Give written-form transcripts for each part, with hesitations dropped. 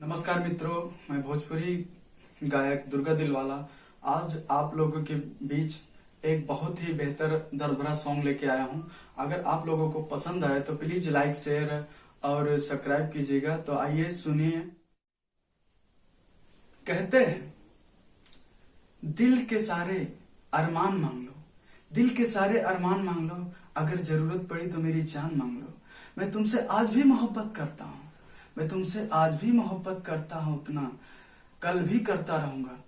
नमस्कार मित्रों, मैं भोजपुरी गायक दुर्गा दिलवाला आज आप लोगों के बीच एक बहुत ही बेहतर दर्द भरा सॉन्ग लेके आया हूं। अगर आप लोगों को पसंद आए तो प्लीज लाइक शेयर और सब्सक्राइब कीजिएगा। तो आइए सुनिए। कहते हैं दिल के सारे अरमान मांग लो, दिल के सारे अरमान मांग लो, अगर जरूरत पड़ी तो मेरी जान मांग लो। मैं तुमसे आज भी मोहब्बत करता हूँ, मैं तुमसे आज भी मोहब्बत करता हूँ, उतना कल भी करता रहूंगा।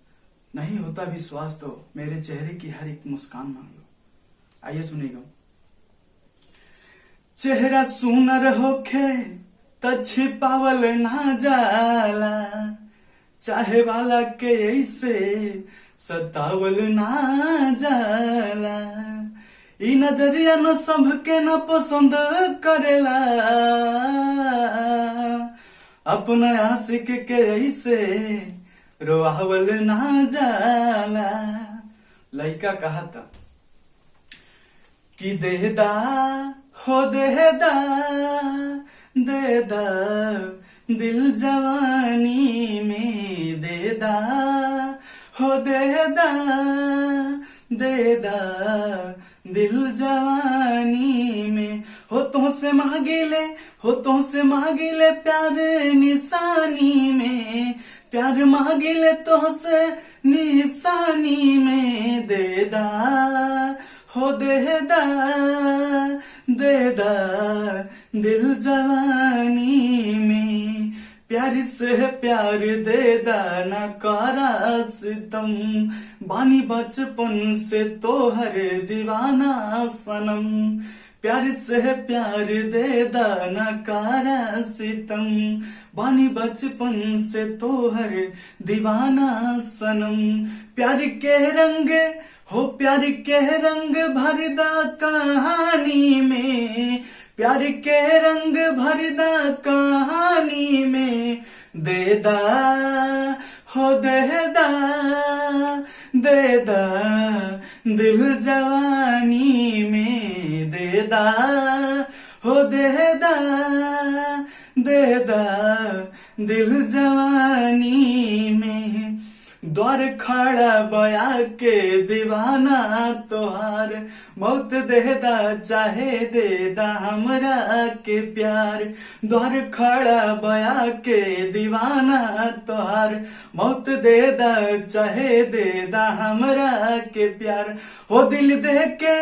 नहीं होता विश्वास तो मेरे चेहरे की हर एक मुस्कान मांग लो। आइए सुनिएगा। चेहरा सुनर होखे त छिपावल ना जाला, चाहे वाला के ऐसे सतावल ना जाला। ई नजरिया न सबके न पसंद करेला, अपना आशिक के ऐसे रोआवल ना जाला। लइका कहा था कि देदा हो देदा देदा दिल जवानी में, देदा हो देदा देदा दिल जवानी में। हो तो से मांगिले, हो तो से मांगिले प्यार निशानी में, प्यार मांगिले तो से निशानी में। देदा हो देदा देदा दिल जवानी में, प्यार से प्यार देदा न करा सितम। बानी बचपन से तोहर दीवाना सनम, प्यार से प्यार देदा न करा सितम। बानी बचपन से तोहर दीवाना सनम, प्यार के रंग हो प्यार के रंग भरदा कहानी में, प्यार के रंग भरदा कहानी में। देदा हो देदा देदा दिल जवानी में, देदा हो देदा देदा दिल जवानी में। द्वार खड़ा बया के दीवाना तोहार, मौत देदा चाहे देदा हमरा के प्यार। द्वार खड़ा बया के दीवाना तोहार, मौत देदा चाहे देदा हमरा के प्यार। हो दिल दे के,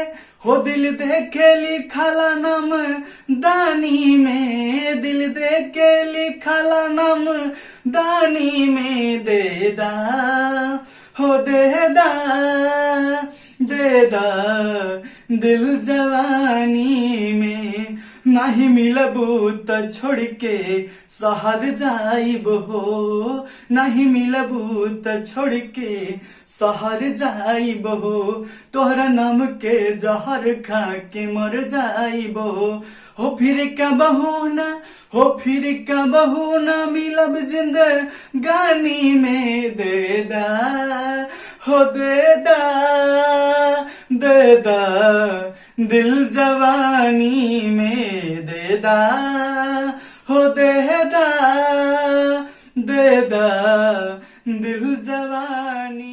हो दिल दे के लिखला नाम दानी में, दिल दे के लिखला नाम दानी में। देदा हो देदा देदा दिल जवानी में। नाही मिलबू त छोड़ के शहर जाइब हो, नाही मिलबू त छोड़ के शहर जाइब हो। तोहरा नाम के जहर खा के मर जाइब हो। फिर का बहूना, हो फिर का बहूना मिलब जिंदगानी में। देदा हो देदा देदा दिल जवानी में, देदा हो देदा देदा दिल जवानी।